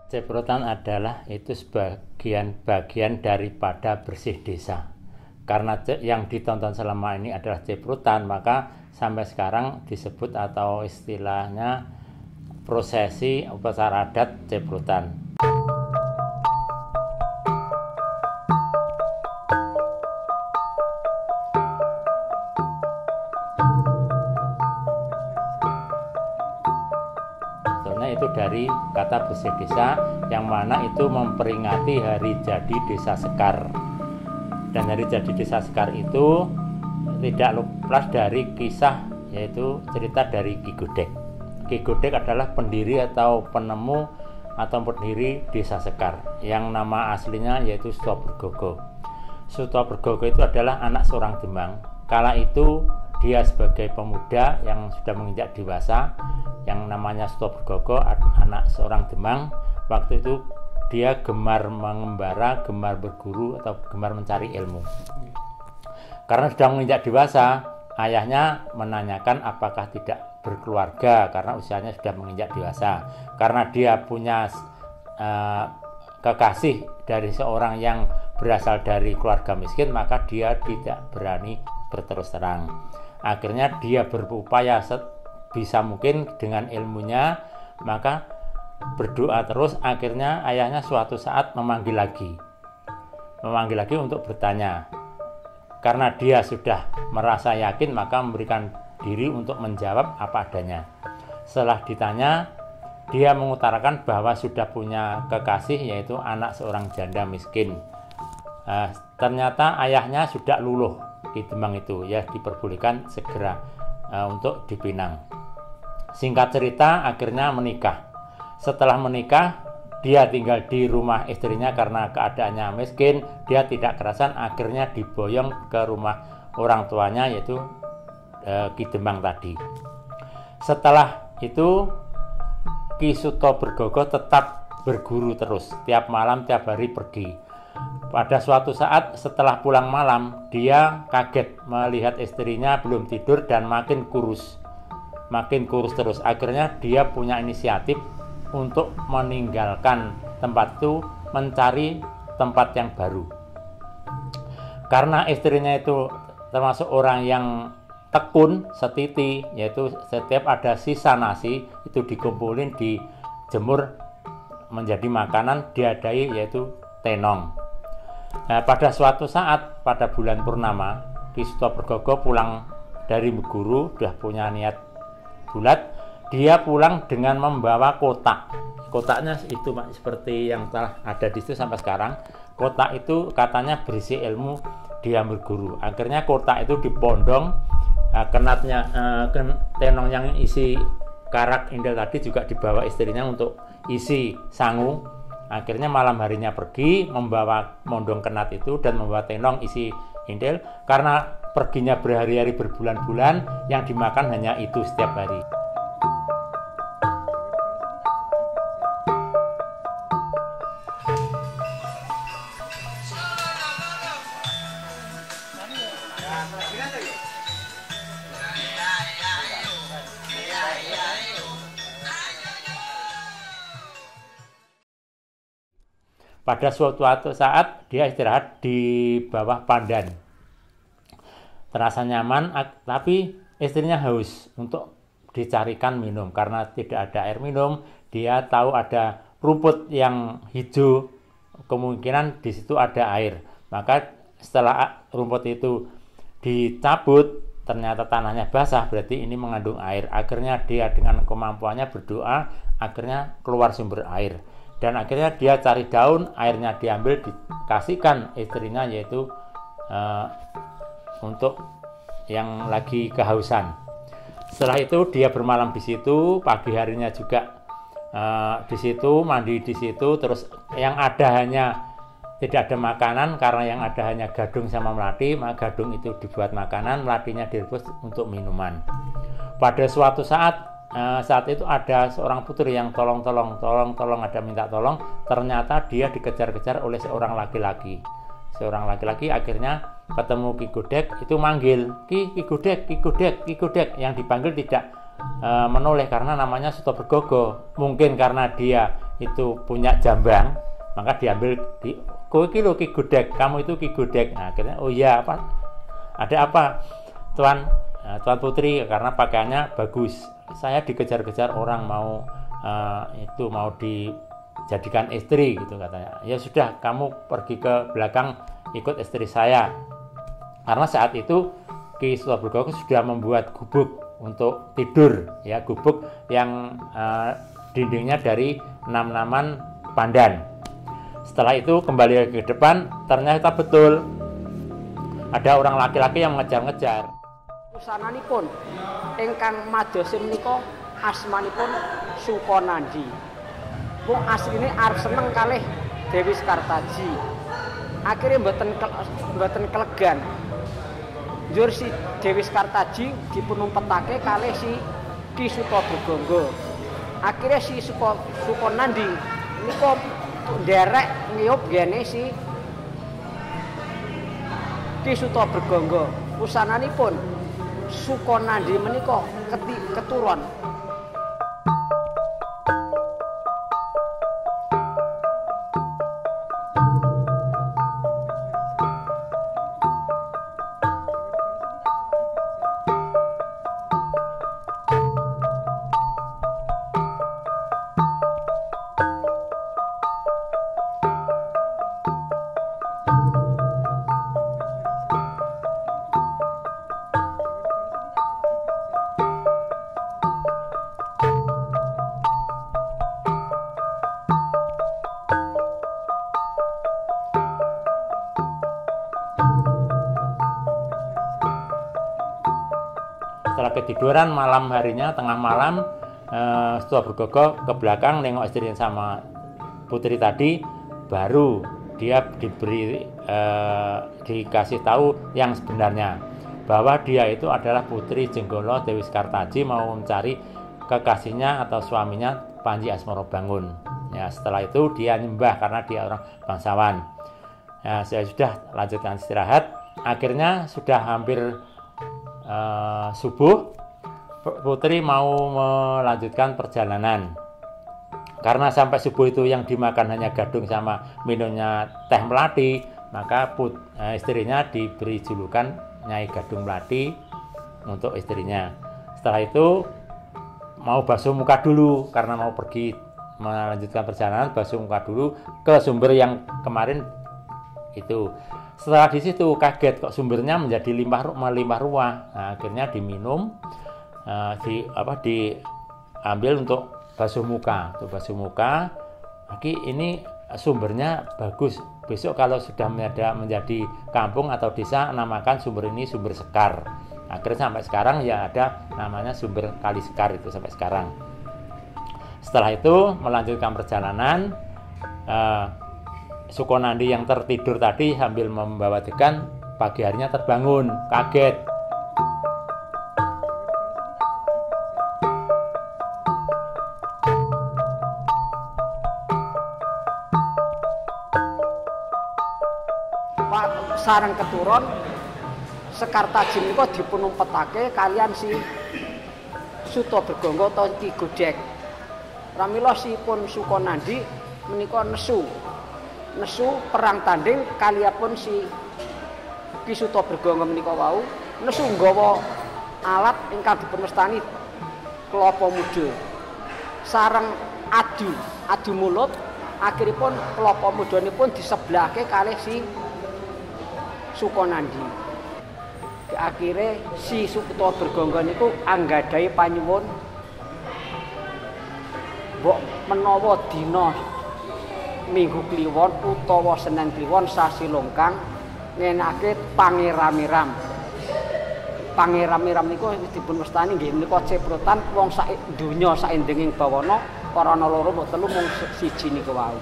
Ciprotan adalah itu bagian daripada bersih desa. Karena yang ditonton selama ini adalah ciprotan, maka sampai sekarang disebut atau istilahnya prosesi upacara adat ciprotan. Itu dari kata bersih desa, yang mana itu memperingati hari jadi desa Sekar. Dan hari jadi desa Sekar itu tidak lepas dari kisah, yaitu cerita dari Ki Godek. Ki Godek adalah pendiri atau penemu atau pendiri desa Sekar, yang nama aslinya yaitu Sutobergogo. Sutobergogo itu adalah anak seorang Demang. Kala itu dia sebagai pemuda yang sudah menginjak dewasa, yang namanya Sutobergogo, anak seorang Demang. Waktu itu dia gemar mengembara, gemar berguru atau gemar mencari ilmu. Karena sudah menginjak dewasa, ayahnya menanyakan apakah tidak berkeluarga karena usianya sudah menginjak dewasa. Karena dia punya kekasih dari seorang yang berasal dari keluarga miskin, maka dia tidak berani berterus terang. Akhirnya dia berupaya bisa mungkin dengan ilmunya, maka berdoa terus. Akhirnya ayahnya suatu saat memanggil lagi untuk bertanya. Karena dia sudah merasa yakin, maka memberikan diri untuk menjawab apa adanya. Setelah ditanya, dia mengutarakan bahwa sudah punya kekasih, yaitu anak seorang janda miskin. Ternyata ayahnya sudah luluh di Demang itu, ya diperbolehkan segera untuk dipinang. Singkat cerita, akhirnya menikah. Setelah menikah, dia tinggal di rumah istrinya karena keadaannya miskin. Dia tidak kerasan, akhirnya diboyong ke rumah orang tuanya, yaitu Ki Demang tadi. Setelah itu Ki Sutobergogo tetap berguru terus, tiap malam, tiap hari pergi. Pada suatu saat setelah pulang malam, dia kaget melihat istrinya belum tidur dan makin kurus terus. Akhirnya dia punya inisiatif untuk meninggalkan tempat itu, mencari tempat yang baru. Karena istrinya itu termasuk orang yang tekun, setiti, yaitu setiap ada sisa nasi itu dikumpulin, dijemur menjadi makanan, diadai yaitu tenong. Nah, pada suatu saat pada bulan purnama, Ki Sutobergogo pulang dari guru, sudah punya niat bulat. Dia pulang dengan membawa kotak. Kotaknya itu seperti yang telah ada di situ sampai sekarang. Kotak itu katanya berisi ilmu dia berguru. Akhirnya kotak itu dipondong, kenatnya, tenong yang isi karak indel tadi juga dibawa istrinya untuk isi sangu. Akhirnya malam harinya pergi membawa mondong kenat itu dan membawa tenong isi indel. Karena perginya berhari-hari, berbulan-bulan, yang dimakan hanya itu setiap hari. Pada suatu saat dia istirahat di bawah pandan, terasa nyaman, tapi istrinya haus untuk dicarikan minum. Karena tidak ada air minum, dia tahu ada rumput yang hijau, kemungkinan di situ ada air. Maka setelah rumput itu dicabut, ternyata tanahnya basah, berarti ini mengandung air. Akhirnya dia dengan kemampuannya berdoa, akhirnya keluar sumber air. Dan akhirnya dia cari daun, airnya diambil, dikasihkan istrinya, yaitu untuk yang lagi kehausan. Setelah itu dia bermalam di situ, pagi harinya juga di situ, mandi di situ. Terus yang ada hanya tidak ada makanan, karena yang ada hanya gadung sama melati. Maka gadung itu dibuat makanan, melatinya direbus untuk minuman. Pada suatu saat itu ada seorang putri yang tolong, ada minta tolong. Ternyata dia dikejar-kejar oleh seorang laki-laki. Akhirnya ketemu Ki Godek, itu manggil, Ki Godek. Yang dipanggil tidak menoleh karena namanya Sutobergogo. Mungkin karena dia itu punya jambang, maka diambil di kowe iki lho Ki Godek, kamu itu Ki Godek. Nah, akhirnya oh iya, apa ada apa Tuan Putri, karena pakaiannya bagus. Saya dikejar-kejar orang mau itu mau dijadikan istri gitu katanya. Ya sudah, kamu pergi ke belakang ikut istri saya. Karena saat itu Ki Sutobergogo sudah membuat gubuk untuk tidur, ya, gubuk yang dindingnya dari 6 pandan. Setelah itu kembali ke depan, ternyata betul ada orang laki-laki yang mengejar-ngejar. Pusananipun ingkang madosi menika asmanipun Sukonandi. Wong asline arep seneng kalih Dewi Sekartaji. Akhirnya mboten kelegan. Njur si Dewi Sekartaji dipunumpetake kalih si Ki Sutobergogo. Akhirnya si Sukonandi niku nderek ngiyup gene si Ki Sutobergogo. Pusananipun Sukonandi menika keturun. Setelah ketiduran malam harinya, tengah malam, Sutobergogo ke belakang nengok istrinya sama putri tadi, baru dia dikasih tahu yang sebenarnya, bahwa dia itu adalah putri Jenggolo Dewi Sekartaji, mau mencari kekasihnya atau suaminya Panji Asmorobangun. Ya, setelah itu dia nyembah karena dia orang bangsawan. Ya, saya sudah lanjutkan istirahat. Akhirnya sudah hampir subuh, putri mau melanjutkan perjalanan. Karena sampai subuh itu yang dimakan hanya gadung sama minumnya teh melati, maka istrinya diberi julukan Nyai Gadung Melati untuk istrinya. Setelah itu mau basuh muka dulu, karena mau pergi melanjutkan perjalanan, basuh muka dulu ke sumber yang kemarin itu. Setelah di situ kaget kok sumbernya menjadi melimpah ruah. Nah, akhirnya diminum, diambil untuk basuh muka. Untuk basuh muka, lagi ini sumbernya bagus. Besok kalau sudah menjadi kampung atau desa, namakan sumber ini sumber Sekar. Akhirnya sampai sekarang ya ada namanya sumber Kali Sekar itu sampai sekarang. Setelah itu melanjutkan perjalanan. Sukonandi yang tertidur tadi sambil membawa degan, pagi harinya terbangun, kaget. Sareng keturun Sekartaji menika dipunumpetake kalian si Sutobergogo atau Ki Godek. Pramila sipun Sukonandi menika nesu perang tanding kaliyapun si Ki Sutobergogo menika wau nesu nggawa alat ingkang dipunmestani klapa muda. Sareng adu mulut, akhiripun klapa mudanipun diseblahke kalih si Sukonandi. Akhirnya si Sutobergogo niku anggadhahi panyuwun mbok menawa dina Minggu Kliwon utawa Senen Kliwon sasi Longkang ngenake pangiramiram. Pangiramiram niku dipun mestani nggih menika ceprotan wong sak donya saendenging bawana para ana loro mbok telu mung siji niku wae.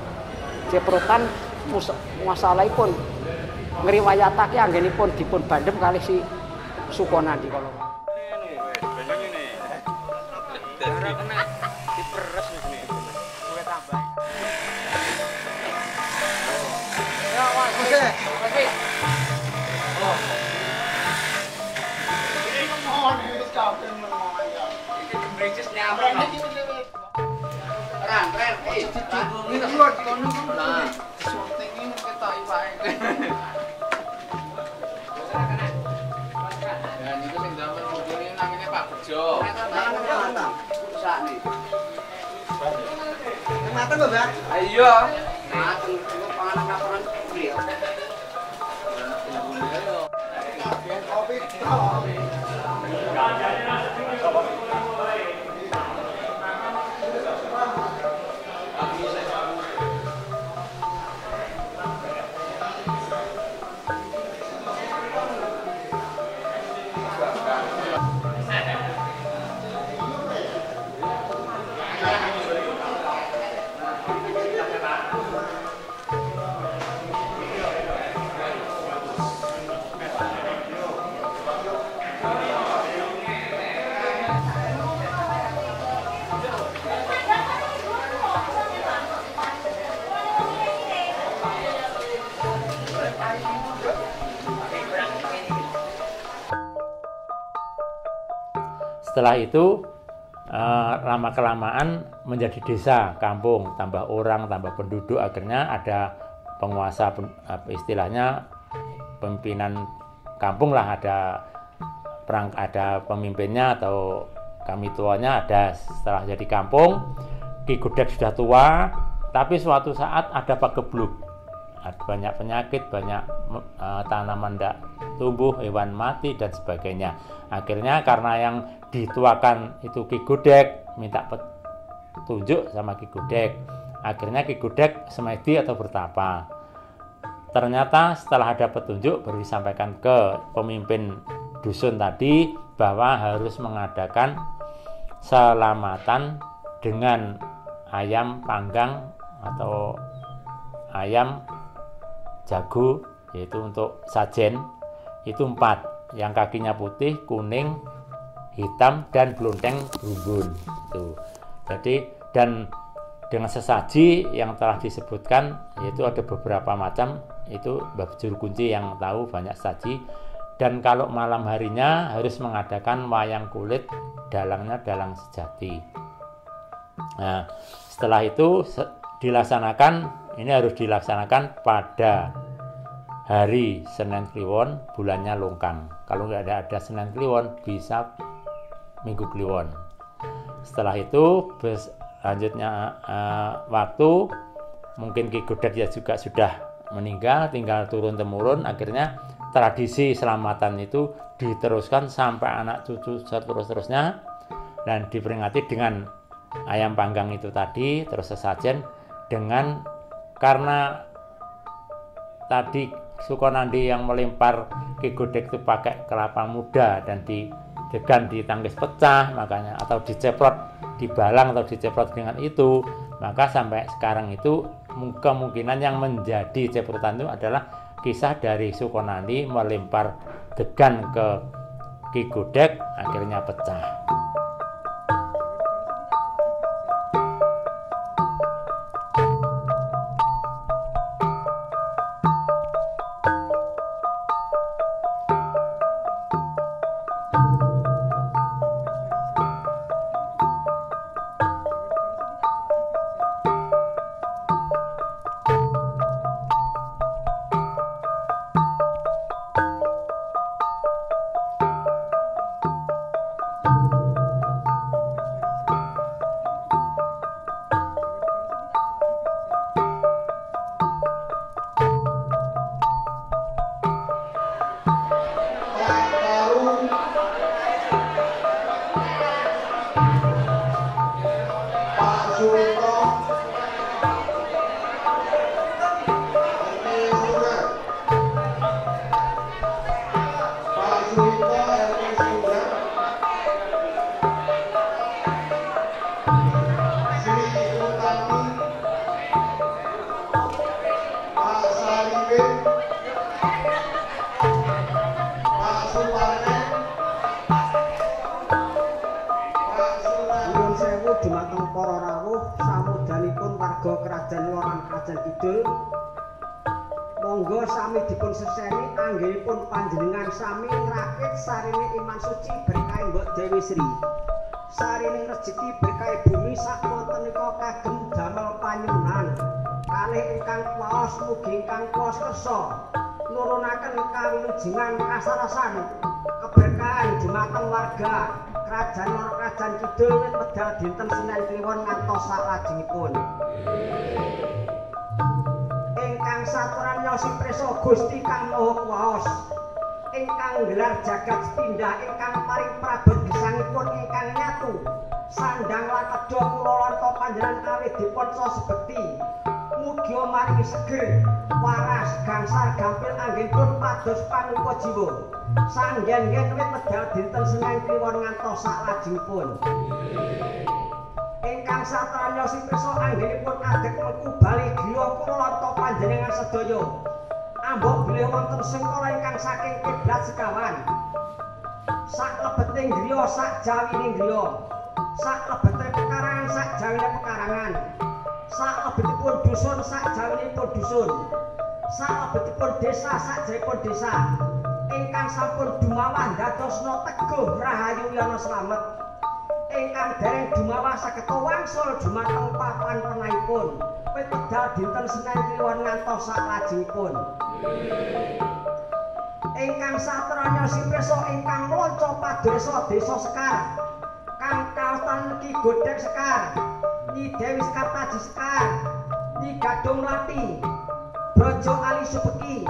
Ceprotan masalahipun ngriwayatake anggenipun dipun bandhem kalih si Sukonandi kala. Ngene. Ora kena diperes iki. Kowe tambah. Ya, oke. Oh. Ini mohon wis kabeh ngono ya. Iki brecis nyampe. Ran. dicubungi terus kono lah. Syuting ketok iwake. Dan itu sing damel mungkin namanya Pak Bejo. Sakne. Mateng kok, Mbak? Iya. Mateng kok panganan kaparan beliau. Kopi. Setelah itu lama-kelamaan menjadi desa, kampung, tambah orang, tambah penduduk, akhirnya ada penguasa, istilahnya pimpinan kampung lah, ada pemimpinnya atau kami tuanya ada. Setelah jadi kampung, Ki Gudeg sudah tua, tapi suatu saat ada pagebluk, ada banyak penyakit, banyak tanaman tidak tumbuh, hewan mati dan sebagainya. Akhirnya karena yang dituakan itu Ki Gudeg, minta petunjuk sama Ki Gudeg. Akhirnya Ki Gudeg semedi atau bertapa. Ternyata setelah ada petunjuk baru disampaikan ke pemimpin dusun tadi bahwa harus mengadakan selamatan dengan ayam panggang atau ayam jago, yaitu untuk sajen itu 4, yang kakinya putih, kuning, hitam dan blonteng berumbun itu. Jadi dan dengan sesaji yang telah disebutkan, yaitu ada beberapa macam, itu Mbah Juru Kunci yang tahu banyak saji. Dan kalau malam harinya harus mengadakan wayang kulit, dalangnya dalang sejati. Nah, setelah itu dilaksanakan, ini harus dilaksanakan pada hari Senin Kliwon, bulannya Longkang. Kalau nggak ada Senin Kliwon, bisa Minggu Kliwon. Setelah itu selanjutnya waktu mungkin Ki Gudeg ya juga sudah meninggal, tinggal turun temurun. Akhirnya tradisi selamatan itu diteruskan sampai anak cucu seterusnya, dan diperingati dengan ayam panggang itu tadi, terus sesajen dengan, karena tadi Sukonandi yang melempar Ki Gudeg itu pakai kelapa muda dan didegan di tangkis pecah, makanya, atau diceprot dibalang atau diceprot dengan itu, maka sampai sekarang itu kemungkinan yang menjadi ceprotan itu adalah kisah dari Sukonandi melempar degan ke Ki Gudeg, akhirnya pecah. Monggo sami dipun seseni anggenipun panjenengan sami ngrakit sarine iman suci berkah Mbok Dewi Sri. sarining rejeki berkah bumi sak wontenika kagem damel panyunan kalih ingkang kuwaos mugi ingkang kuwas kersa nurunaken kawilujengan kasarasan keberkahan dumateng warga Kerajaan Lor Kerajaan Kidul wit medal dinten Senin Kliwon ngantos salajengipun. Ingkang saturan nyosi prisa Gusti Kang Maha Kuwaos ingkang gelar jagat sepindah ingkang paring prabot gesangipun ingkang nyatu sandang lakedha kula lanta panjenengan awit dipun sebekti mugi maringi seger waras gangsal gampil anggenipun pados panuka jiwa sanggen-gen wit medal dinten Senin Kliwon ngantos salajengipun. Ingkang satranyosi pirsa anggenipun adeg mlebu bali griya kula lanta panjenengan sedaya ambok bilih wonten sengkala ingkang saking kiblat sekawan sak lebeting griya sak jawining griya sak lebeting pekarangan sak jawine pekarangan sak lebetipun dusun sak jawinipun dusun sak lebetipun desa sak jawinipun desa ingkang sampun dumawah dadosna teguh rahayu yana slamet ingkang dereng dumawah saged wangsul dumateng papan penahipun wit medal dinten Senin Kliwon ngantos salajengipun. Ingkang satranya sipresa ingkang mlonco padesa desa Sekar kang kaotan Ki Godhek Sekar Nyi Dewi Sekartaji Sekar Nyi Gadung Lati Brojo Ali Subeki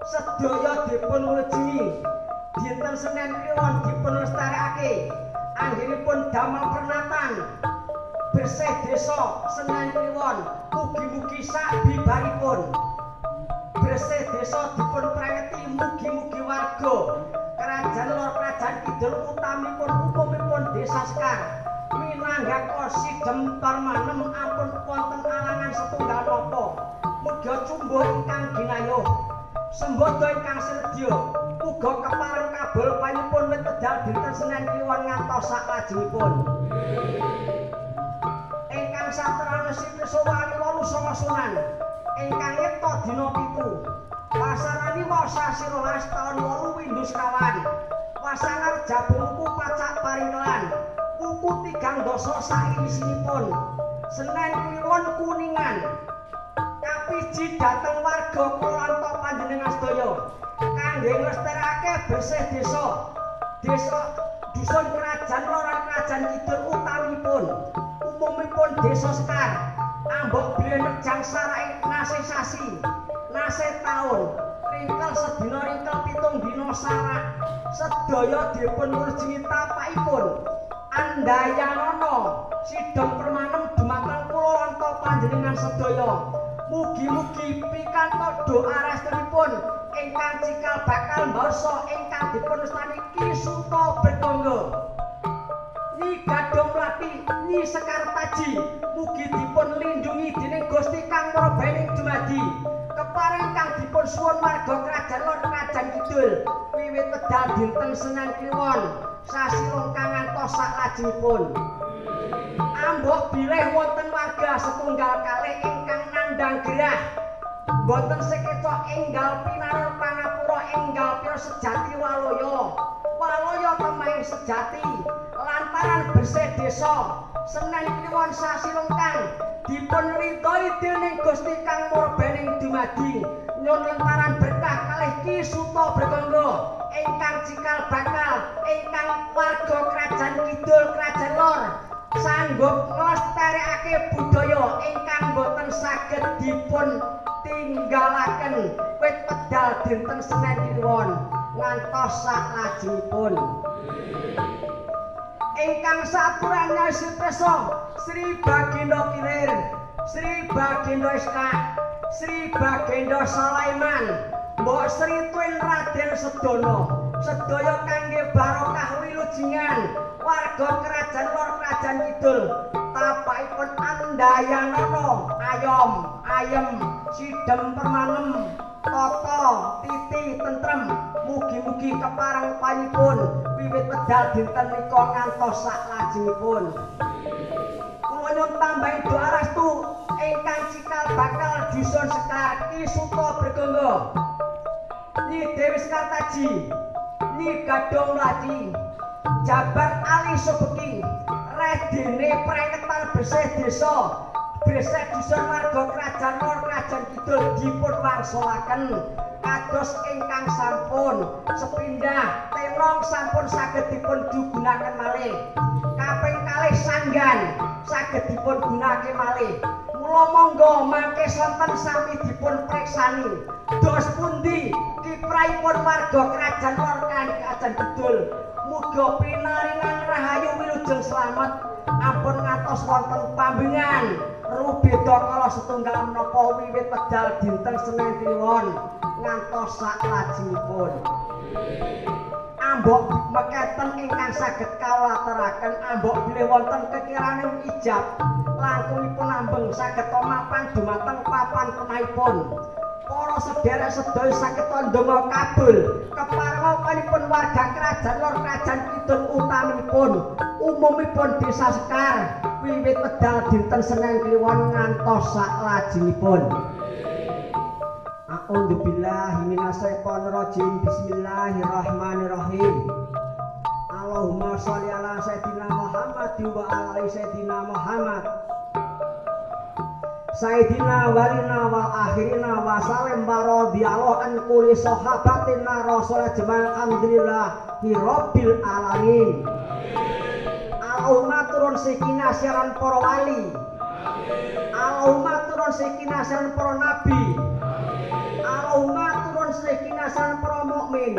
sedaya dipun wejengi dinten Senin Kliwon dipun lestarekake anggenipun damel pernatan bersih desa Senin Kliwon mugi-mugi sabibaripun bersih desa dipun prengeti mugi-mugi warga Kerajaan Lor Kerajaan Kidul utamipun umumipun desa Sekar minanggaka sidhem parmanem ampun wonten alangan setunggal napa muga cumbuh ingkang ginayuh sembodo ingkang sedya uga kepareng kabul panyipun wit medal dinten Senin Kliwon ngantos salajengipun. Ingkang satranesipun wali 8 Sunan ingkang yekta dina 7 pasarani sasi 12 taun 8 Windus kawan pasangar jabungku pacak paringkelan buku 3 dosa saisinipun Senin Kliwon kuningan kapiji dhateng warga kula lanta panjenengan sedaya kangge nglestarekake bersih desa dusun Kerajaan Lor Kerajaan Kidul utamipun umumipun desa Sekar ambok bilih nejang sarai nase sasi nase taun ringkel sedina ringkel 7 dina sarak sedaya dipun werjengi tapakipun andayanana sidhem permanem dumateng kula lanta panjenengan sedaya mugi-mugi pikantuk doa restunipun ingkang cikal bakal mbarsa ingkang dipun wastani Ki Suta Bertangga Nyi Gadung Lati Nyi Sekartaji mugi dipun lindungi dening Gusti Kang Mrabaning dumadi kepareng kang dipun suwun warga Kerajaan Lor Kerajaan Kidul wiwit medal dinten Senin Kliwon sasi lengkang ngantos salajengipun. Ambok bilih wonten warga setunggal kalih ingkang nandhang gerah boten sekeca enggal pinaron pangapura enggal pira sejati waloya temaing sejati lantaran bersih desa Senin Kliwon sasi lengkang dipun ridhoi dening Gusti Kang Mrabaning dumadi nyuwun lantaran berkah kalih Ki Suta Bertangga ingkang cikal bakal ingkang warga Kerajaan Kidul Kerajaan Lor sanggup nglestarekake budaya ingkang boten saged dipun tinggalaken wit medal dinten Senin Kliwon ngantos salajengipun. Ingkang saturanya sipresa Sri Bagindo Kilir Sri Bagindo Iska Sri Bagindo Salaiman Mbok Sri Twin Raden Sedono sedaya kangge barokah wilujengan warga Kerajaan Lor Kerajaan Kidul tapakipun andayanana ayem sidhem permanem tata titi tentrem mugi-mugi kepareng panyipun wiwit medal dinten nika ngantos salajengipun. Kula nyuwun tambahi doa restu ingkang cikal bakal dusun Sekar Ki Suta Bertangga Nyi Dewi Sekartaji Nyi Gadung Lati Jabat Ali Subeki dene praenetan besih desa besih dusun warga kerajaan lor kerajaan kidul dipun wangsulaken kados ingkang sampun sepindah tenong sampun saged dipun digunaken malih kaping kalih sanggan saged dipun gunakake malih mula monggo mangke sonten sami dipun preksani dos pundi kiprahipun warga kerajaan lor kerajaan kidul muga pinaringan rahayu wilujeng slamet ampun ngantos wonten pambengan rubeda kala setunggal menapa wiwit wedal dinten Senin Kliwon ngantos sak lajengipun ambok mekaten ingkang saged kawateraken ambok bilih wonten kekiraning ijab langkungipun ambeng saged mapan dumateng papan kenahipun para sedherek sedaya saged ndonga kabul keparenganipun warga kerajaan lor kerajaan kidul utaminipun umumipun desa Sekar wiwit wedal dinten Senin Kliwon ngantos sak lajengipun. A'udzu billahi minasyaitonir rajim. Bismillahirrahmanirrahim. Allahumma sholli ala sayyidina Muhammad wa ala ali sayyidina Muhammad. Sayyidina walina wal akhirina wa salam baradiyallahu an kulli sahabatina rasul jamal alhamdulillahi rabbil alamin. Allahumma turun sakinah siaran para wali. Allahumma turun sakinah siaran para nabi. Allahumma turun sakinah siaran para mukmin.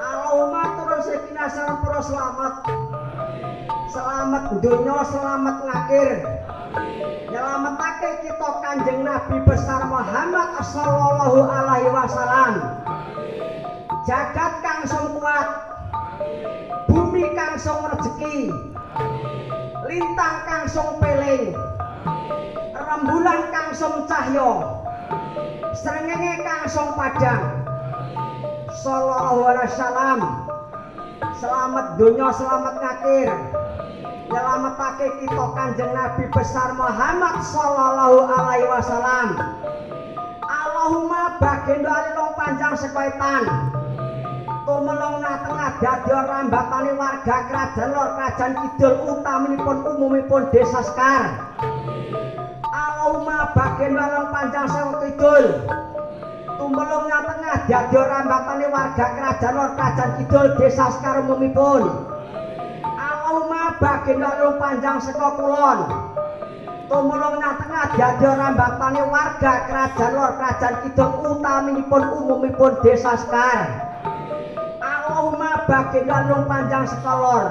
Allahumma turun sakinah siaran para selamat. Selamat dunya, selamat ngakhir. Nyelametake kita Kanjeng Nabi besar Muhammad sallallahu alaihi wasallam. Jagat kang sing kuat, bumi kang sing rezeki, lintang kang sing peling, rembulan kang sing cahya, srengenge kang sing padhang. Sallallahu alaihi wasallam. Selamat dunya, selamat ngakhir. Nyelametake kita Kanjeng Nabi besar Muhammad sallallahu alaihi wasallam. Allahumma bagindo alilong panjang sekaitan tumelung na tengah dadi rambatane warga kerajaan lor kerajaan kidul utaminipun umumipun desa Sekar. Allahumma bagindo alilong panjang sekaitan kidul tumelung na tengah dadi rambatane warga kerajaan lor kerajaan kidul desa Sekar umumipun. Allahumma baginda lung panjang saka kulon tumulung nang tengah dadi rambatane warga kerajaan lor kerajaan kidul utaminipun umumipun desa Sekar. Allahumma baginda lung panjang saka lor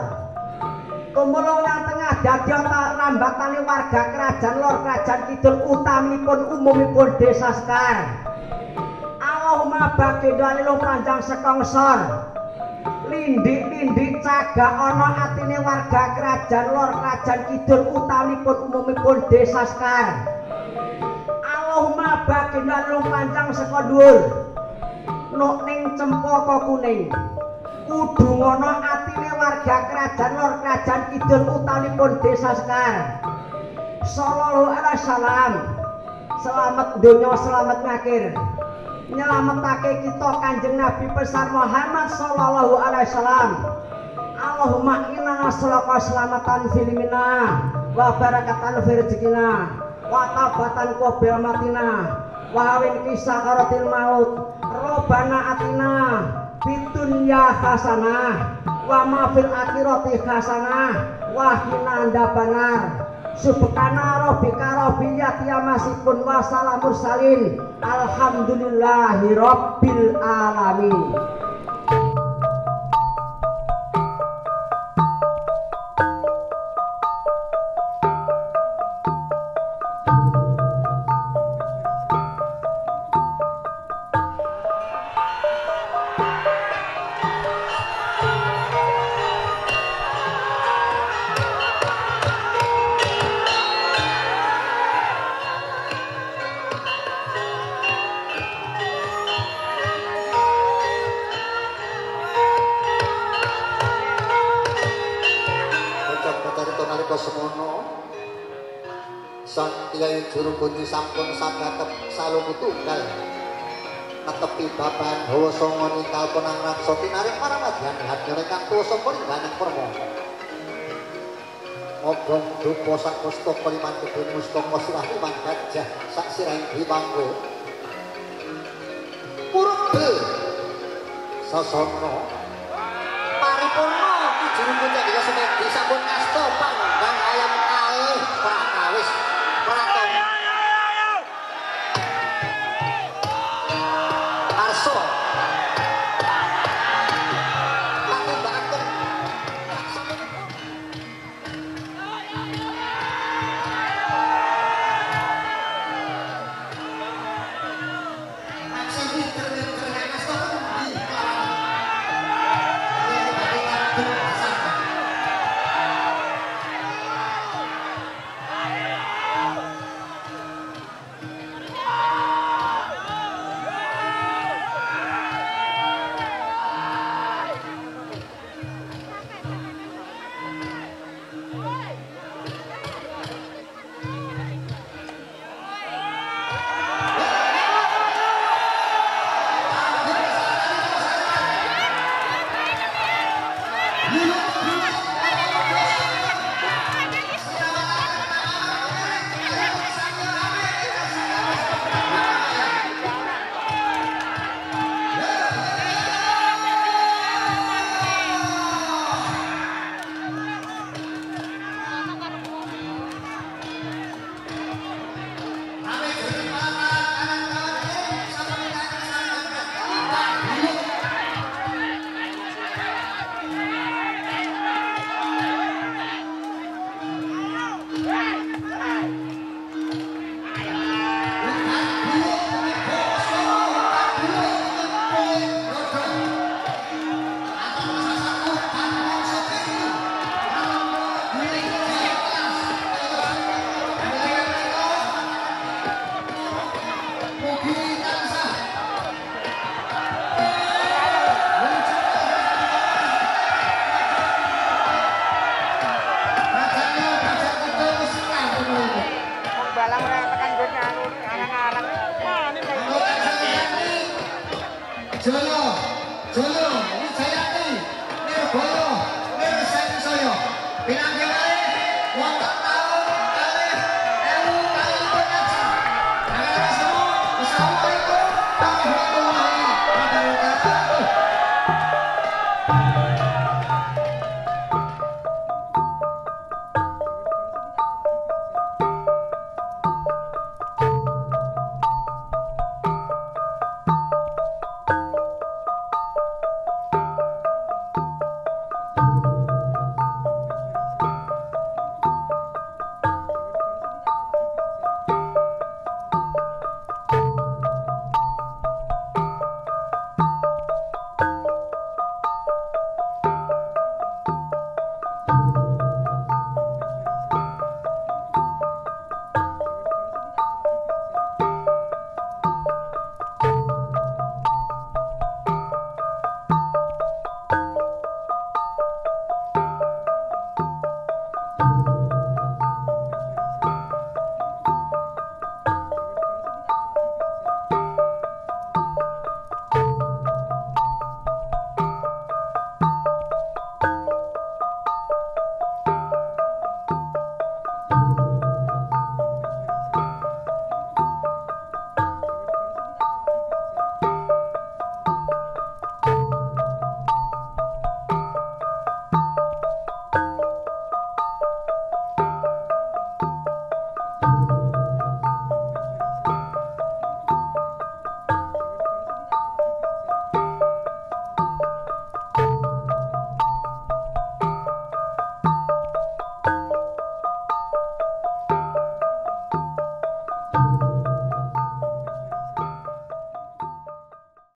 tumulung nang tengah dadi rambatane warga kerajaan lor kerajaan kidul utaminipun umumipun desa Sekar. Allahumma baginda lung panjang saka ngesor lindik-lindik cagak ana atine warga kerajaan lor kerajaan kidul utaminipun umumipun desa Sekar. Allahumma baginda lung panjang saka dhuwur nuk ning cempaka kuning kudu ngono atine warga kerajaan lor kerajaan kidul utaminipun desa Sekar. Sallallahu alaihi wasallam. Selamat dunya, selamat ngakhir. Nyelametake kita Kanjeng Nabi besar Muhammad sallallahu alaihi wasallam. Allahumma inna nas'aluka selamatan fil minna wa barakatan fil rizqina wa tabatan qabil matina wa hawin kisakaratil maut. Robbana atina fid dunya hasanah wa ma fil akhirati hasanah wa qina adzabannar. Subhana rabbika rabbil izzati amma yasifun wa salamun mursalin alhamdulillahi rabbil alamin. Kyai Juru Kunci sampun sagatep salungu tunggal netepi babahan hawa songo nikal punang raksa tinaring paramadyan hadya rekan tuwa sapa banyak permo ngobong dupa sak pustaka liman kebun mustaka sirah liman gajah sak sirahing bimanggo purbe sasana paripurna ki juru